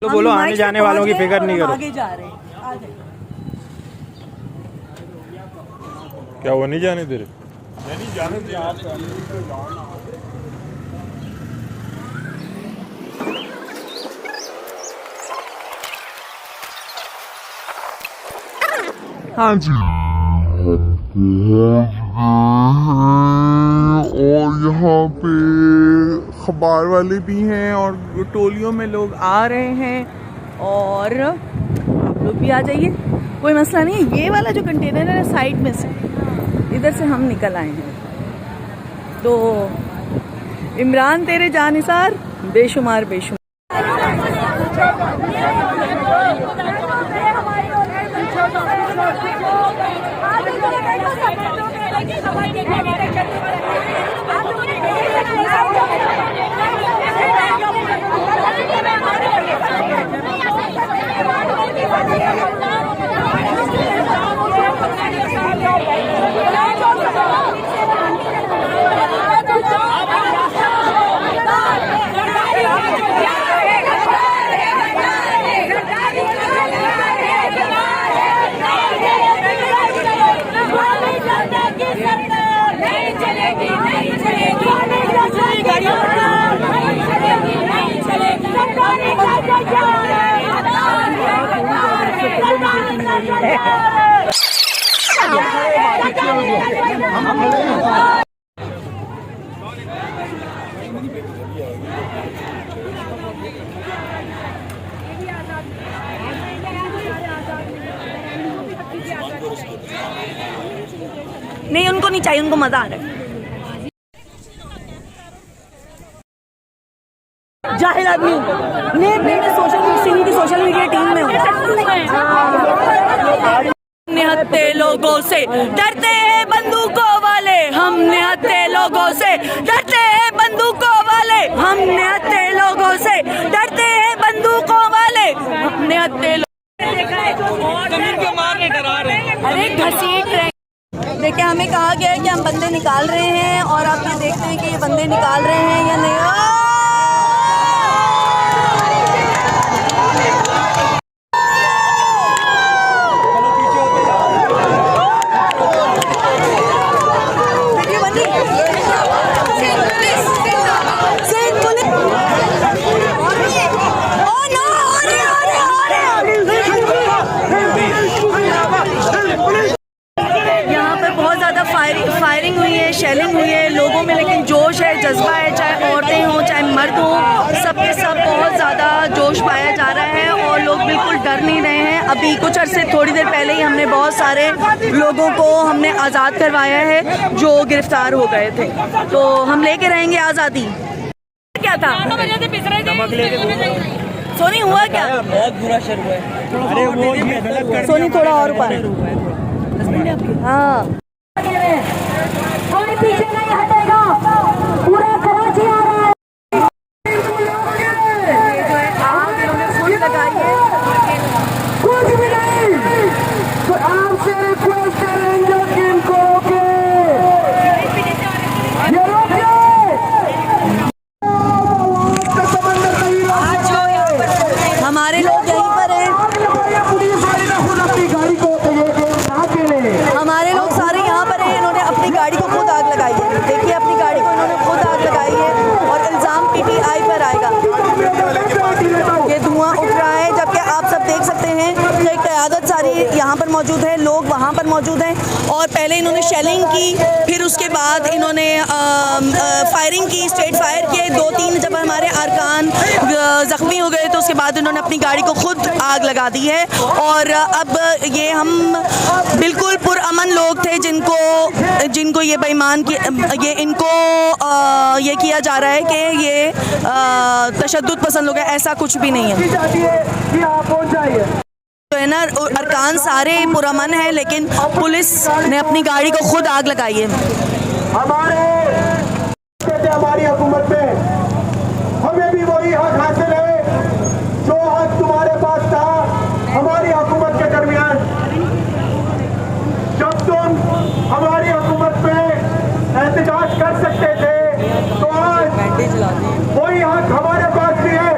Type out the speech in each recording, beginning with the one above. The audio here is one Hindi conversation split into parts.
तो बोलो आने जाने वालों की फिक्र नहीं करो। आगे जा रहे हैं, आगे। क्या वो नहीं जाने दे रहे? नहीं जाने दे आप। हाँ जी। और यहाँ पे अखबार वाले भी हैं और टोलियों में लोग आ रहे हैं और आप लोग भी आ जाइए, कोई मसला नहीं है। ये वाला जो कंटेनर है साइड में से, इधर से हम निकल आए हैं। तो इमरान तेरे जानिसार बेशुमार बेशुमार। नहीं, उनको नहीं चाहिए, उनको मजा आ रहा है। जाहिल आदमी सोशल मीडिया टीम में निहत्ते लोगों से डरते हैं बंदूकों वाले, हम निहत्ते लोगों से डरते हैं बंदूकों वाले, हम निहत्ते लोगों से डरते हैं बंदूकों वाले, हम निहत्ते अरे घसीट रहे। देखिए, हमें कहा गया है कि हम बंदे निकाल रहे हैं और आप ये देखते हैं कि ये बंदे निकाल रहे हैं या नहीं। फायरिंग हुई है, शेलिंग हुई है, लोगों में लेकिन जोश है, जज्बा है, चाहे औरतें हों चाहे मर्द हों, सबके सब बहुत ज़्यादा जोश पाया जा रहा है और लोग बिल्कुल डर नहीं रहे हैं। अभी कुछ अरसे थोड़ी देर पहले ही हमने बहुत सारे लोगों को हमने आज़ाद करवाया है जो गिरफ्तार हो गए थे, तो हम लेके रहेंगे आज़ादी। क्या था सोनी, हुआ क्या? बहुत बुरा शुरू है। अरे वो सोनी थोड़ा और ऊपर। हाँ, कोई पीछे नहीं हटेगा, पूरा कराची आ रहा है। कुछ भी नहीं, तो आपसे रिक्वेस्ट करेंगे कि इनको ये रोकिए। हमारे लोग यहीं पर हैं, हमारे लोग सारे यहाँ पर हैं। इन्होंने अपनी गाड़ी को खुद आग लगाई है। देखिए, अपनी गाड़ी को इन्होंने खुद आग लगाई है और इल्ज़ाम पीटीआई पर आएगा। ये धुआं उठ रहा है, जबकि आप सब देख सकते हैं कि क़यादत सारी यहाँ पर मौजूद है, लोग वहाँ पर मौजूद हैं और पहले इन्होंने शेलिंग की, फिर उसके बाद इन्होंने फायरिंग की, स्ट्रेट फायर किए। 2-3 जब हमारे अरकान ज़ख्मी हो गए तो उसके बाद इन्होंने अपनी गाड़ी को खुद आग लगा दी है। और अब ये हम बिल्कुल पुरअमन लोग थे जिनको ये बेईमान की ये इनको ये किया जा रहा है कि ये तशद्दुद पसंद लोग हैं, ऐसा कुछ भी नहीं है। तो है ना, अरकान सारे पुरअमन है लेकिन पुलिस ने अपनी गाड़ी को खुद आग लगाई है। हमारी हुकूमत में हमें भी वही हक हासिल है जो हक तुम्हारे पास था हमारी हुकूमत के दरमियान। जब तुम हमारी हुकूमत पे एहतजाज कर सकते थे तो आज वही हक हमारे पास भी है।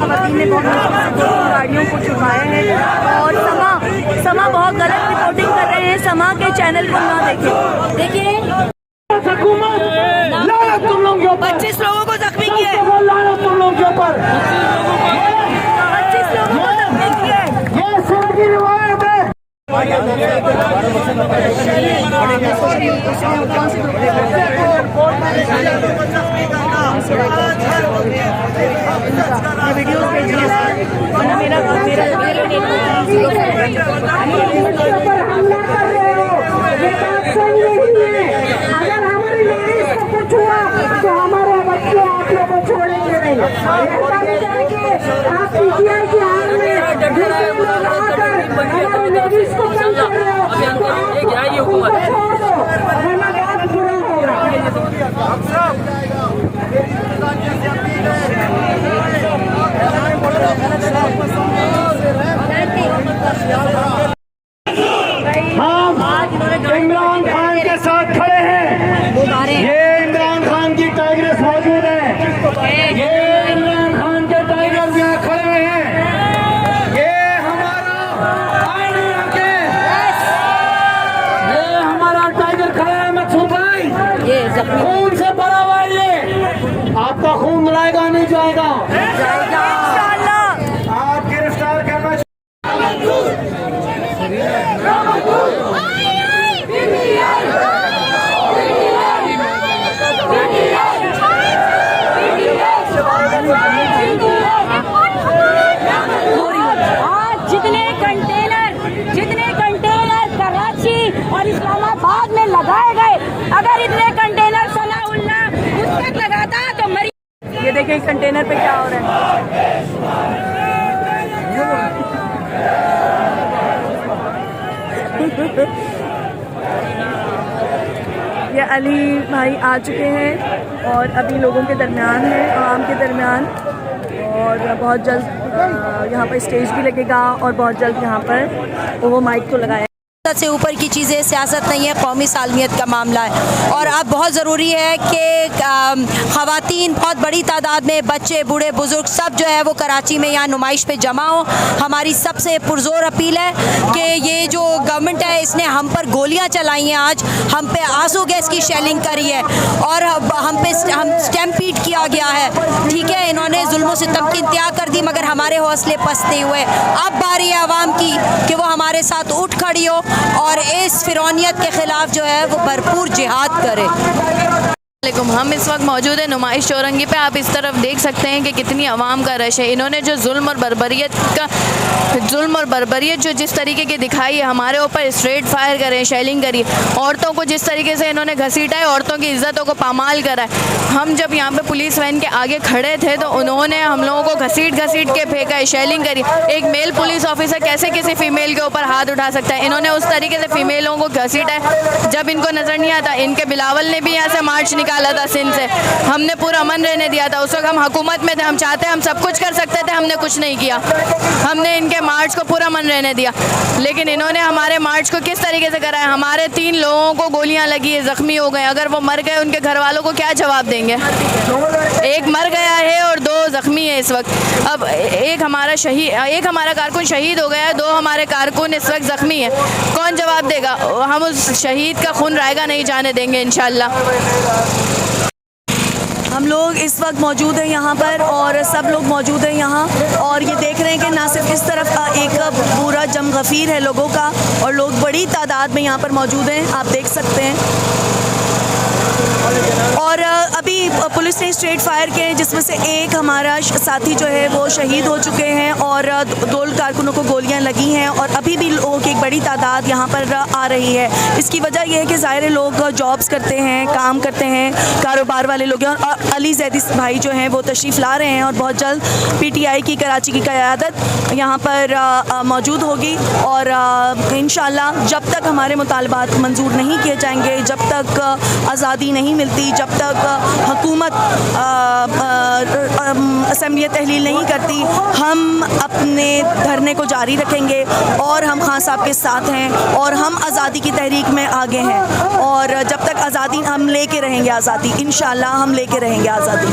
खवातीन ने बहुत मुश्किल से 2 गाड़ियों को छुड़वाया है। और समा बहुत गलत रिपोर्टिंग कर रहे हैं। समा के चैनल को ना देखें। देखिए 25 लोगों को जख्मी किया है। 25 लोगों को जख्मी किया है। वीडियो भेजिए वरना मेरा अगर हमारी लेडीज को कुछ हुआ तो हमारे बच्चे आप लोगों को छोड़ेंगे नहीं। आप पीटीआई के हाथ में हमारी लेडीज को कम कर रहे हो तो उनको छोड़ दो, वरना बहुत बुरा होगा। हम इमरान खान के साथ खड़े हैं। ये इमरान खान की टाइगर्स मौजूद हैं। ये इमरान खान के टाइगर्स यहाँ खड़े हैं। ये हमारा ये हमारा टाइगर खड़ा है। मकसूद भाई खून से भरा हुआ है। ये आपका खून मिलाएगा नहीं जाएगा। आप गिरफ्तार करना जितने कंटेनर कराची और इस्लामाबाद में लगाए गए, अगर इतने कंटेनर सलाउल्लाह उस तक लगाता तो मरी। ये देखिए इस कंटेनर पे क्या हो रहा है। ये अली भाई आ चुके हैं और अभी लोगों के दरमियान है, आवाम के दरमियान। और बहुत जल्द यहाँ पर स्टेज भी लगेगा और बहुत जल्द यहाँ पर वो माइक को लगाया। से ऊपर की चीज़ें सियासत नहीं है, कौमी सालमियत का मामला है। और अब बहुत ज़रूरी है कि ख़वातीन बहुत बड़ी तादाद में, बच्चे बूढ़े बुज़ुर्ग सब जो है वो कराची में यहाँ नुमाइश पे जमा हो। हमारी सबसे पुरज़ोर अपील है कि ये जो गवर्नमेंट है इसने हम पर गोलियाँ चलाई हैं, आज हम पे आंसू गैस की शेलिंग करी है और हम स्टैम्पीड किया गया है। ठीक है, इन्होंने जुल्म सितम की इंतहा कर दी मगर हमारे हौसले पस्त नहीं हुए। अब बारी है आवाम की कि वो हमारे साथ उठ खड़ी हो और इस फिरौनियत के खिलाफ जो है वो भरपूर जिहाद करे। हम इस वक्त मौजूद है नुमाइश चौरंगी पे। आप इस तरफ देख सकते हैं कि कितनी आवाम का रश है। इन्होंने जो जुल्म और बर्बरियत जो जिस तरीके की दिखाई है, हमारे ऊपर स्ट्रेट फायर करें, शेलिंग करी, औरतों को जिस तरीके से इन्होंने घसीटा है, औरतों की इज्जतों को पामाल करा है। हम जब यहाँ पे पुलिस वैन के आगे खड़े थे तो उन्होंने हम लोगों को घसीट के फेंका है, शेलिंग करी। एक मेल पुलिस ऑफिसर कैसे किसी फीमेल के ऊपर हाथ उठा सकता है? इन्होंने उस तरीके से फीमेलों को घसीटा है जब इनको नजर नहीं आता। इनके बिलावल ने भी यहाँ से मार्च निकाला था सिंध से, हमने पूरा अमन रहने दिया था। उस वक्त हम हुकूमत में थे, हम चाहते हम सब कुछ कर सकते थे, हमने कुछ नहीं किया। हमने इनके मार्च को पूरा अमन रहने दिया, लेकिन इन्होंने हमारे मार्च को किस तरीके से करा है? हमारे 3 लोगों को गोलियां लगी है, जख्मी हो गए। अगर वो मर गए उनके घर वालों को क्या जवाब देंगे? एक मर गया है और 2 जख्मी है इस वक्त। अब एक हमारा कारकुन शहीद हो गया है, 2 हमारे कारकुन इस वक्त जख्मी है। कौन जवाब देगा? हम उस शहीद का खून रायगा नहीं जाने देंगे इंशाल्लाह। हम लोग इस वक्त मौजूद हैं यहाँ पर और सब लोग मौजूद हैं यहाँ और ये देख रहे हैं कि ना सिर्फ इस तरफ का एक पूरा जम गफीर है लोगों का और लोग बड़ी तादाद में यहाँ पर मौजूद हैं, आप देख सकते हैं। और अभी पुलिस ने स्ट्रेट फायर किए जिसमें से एक हमारा साथी जो है वो शहीद हो चुके हैं और 2 कारकुनों को गोलियां लगी हैं और अभी भी लोगों की एक बड़ी तादाद यहाँ पर आ रही है। इसकी वजह यह है कि ज़ाहिर लोग जॉब्स करते हैं, काम करते हैं, कारोबार वाले लोग हैं और अली जैदी भाई जो हैं वो तशरीफ़ ला रहे हैं और बहुत जल्द PTI की कराची की क़यादत यहाँ पर मौजूद होगी। और इंशाअल्लाह जब तक हमारे मुतालबात मंजूर नहीं किए जाएंगे, जब तक आज़ादी नहीं मिलती, जब तक हुकूमत असम्बली तहलील नहीं करती, हम अपने धरने को जारी रखेंगे और हम खान साहब के साथ हैं और हम आज़ादी की तहरीक में आगे हैं। और जब तक आज़ादी हम लेके रहेंगे, आज़ादी इंशाअल्लाह हम लेके रहेंगे आज़ादी।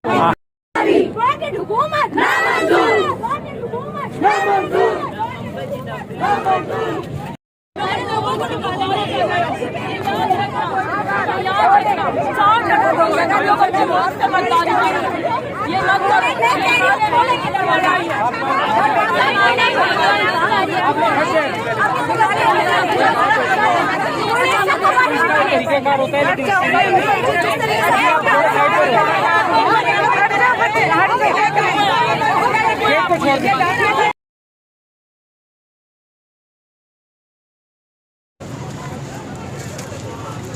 वाहिद हुकूमत ना मंजूर, वाहिद हुकूमत ना मंजूर, ना मंजूर। हमारे लोगों को निकाला है। ये मत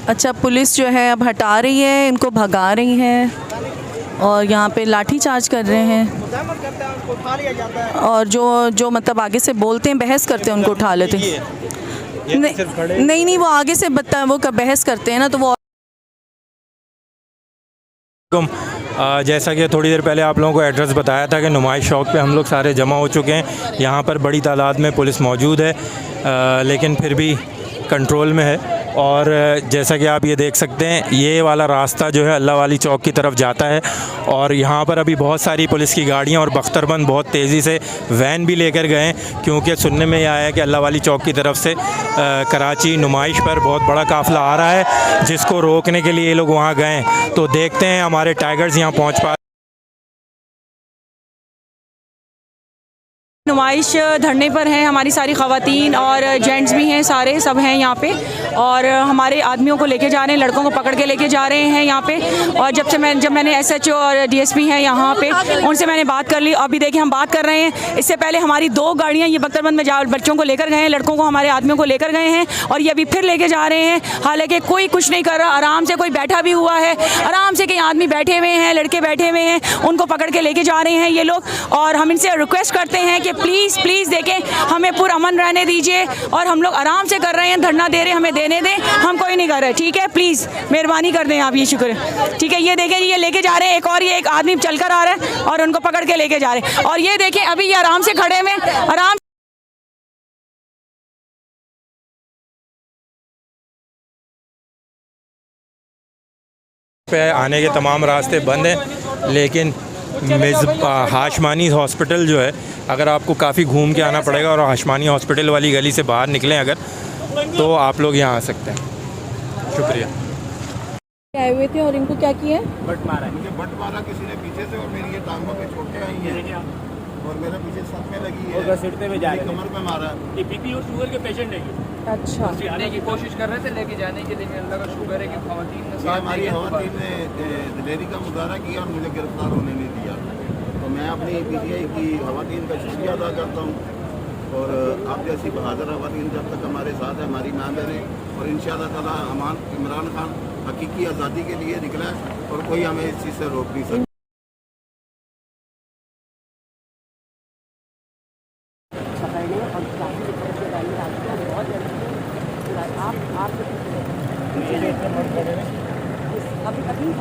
अच्छा, पुलिस जो है अब हटा रही है, इनको भगा रही है और यहाँ पे लाठी चार्ज कर रहे हैं और जो मतलब आगे से बोलते हैं, बहस करते हैं, उनको उठा लेते हैं। नहीं, वो आगे से वो बहस करते हैं ना, तो वो जैसा कि थोड़ी देर पहले आप लोगों को एड्रेस बताया था कि नुमाइश चौक पे हम लोग सारे जमा हो चुके हैं। यहाँ पर बड़ी तादाद में पुलिस मौजूद है, लेकिन फिर भी कंट्रोल में है। और जैसा कि आप ये देख सकते हैं, ये वाला रास्ता जो है अल्लाह वाली चौक की तरफ जाता है और यहाँ पर अभी बहुत सारी पुलिस की गाड़ियाँ और बख्तरबंद बहुत तेज़ी से वैन भी लेकर गए हैं, क्योंकि सुनने में ये आया है कि अल्लाह वाली चौक की तरफ से कराची नुमाइश पर बहुत बड़ा काफ़िला आ रहा है, जिसको रोकने के लिए ये लोग वहाँ गए। तो देखते हैं हमारे टाइगर्स यहाँ पहुँच पा। नुमाइश धरने पर हैं, हमारी सारी ख़वातीन और जेंट्स भी हैं, सारे सब हैं यहाँ पे और हमारे आदमियों को लेके जा रहे हैं, लड़कों को पकड़ के लेके जा रहे हैं यहाँ पे। और जब मैंने SHO और DSP हैं यहाँ पे, उनसे मैंने बात कर ली। अभी देखिए हम बात कर रहे हैं, इससे पहले हमारी 2 गाड़ियाँ ये बख्तरबंद में बच्चों को लेकर गए हैं, लड़कों को, हमारे आदमियों को लेकर गए हैं और ये अभी फिर लेके जा रहे हैं। हालाँकि कोई कुछ नहीं कर रहा, आराम से कोई बैठा भी हुआ है, आराम से कई आदमी बैठे हुए हैं, लड़के बैठे हुए हैं, उनको पकड़ के लेके जा रहे हैं ये लोग। और हम इनसे रिक्वेस्ट करते हैं कि प्लीज़ देखें, हमें पूरा अमन रहने दीजिए और हम लोग आराम से कर रहे हैं, धरना दे रहे हैं, हमें देने दें, हम कोई नहीं कर रहे, ठीक है? प्लीज़ मेहरबानी कर दें आप, ये शुक्र है, ठीक है? ये देखें, ये लेके जा रहे हैं, एक आदमी चलकर आ रहा है और उनको पकड़ के लेके जा रहे हैं। और ये देखें, अभी ये आराम से खड़े हुए, आराम पे आने के तमाम रास्ते बंद हैं, लेकिन हाशमानी हॉस्पिटल जो है, अगर आपको काफ़ी घूम के आना पड़ेगा और हाशमानी हॉस्पिटल वाली गली से बाहर निकलें अगर, तो आप लोग यहाँ आ सकते हैं। शुक्रिया। आए हुए थे और इनको क्या किया है? बट मारा किसी ने पीछे से और मेरी ये टांगों पे चोटें आई हैं और मेरे पीछे सर पे लगी है और घसीटते हुए जा रहे हैं, कमर पे मारा। ये BP और शुगर के पेशेंट है। अच्छा, आने की कोशिश कर रहे थे लेके जाने के, लेकिन अल्लाह का शुक्र है कि ख़वातीन ने हमारी ख़वातीन ने दिलेरी का मुजाहरा किया और मुझे गिरफ्तार होने नहीं दिया। तो मैं अपनी PTI की ख़वातीन का शुक्रिया अदा करता हूँ और आप जैसी बहादुर ख़वातीन जब तक हमारे साथ है, हमारी मां बहनें, और इंशाअल्लाह ताला इमरान खान हकीकी आज़ादी के लिए निकला है और कोई हमें इस चीज़ से रोक नहीं सकता।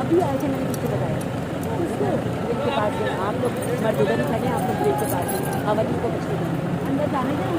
अभी आए थे, मैंने किसको बताया के पास आप लोग मर्द उधर ही खड़े, आप लोग गेट के पास खवातीन को बचते अंदर जाने दें।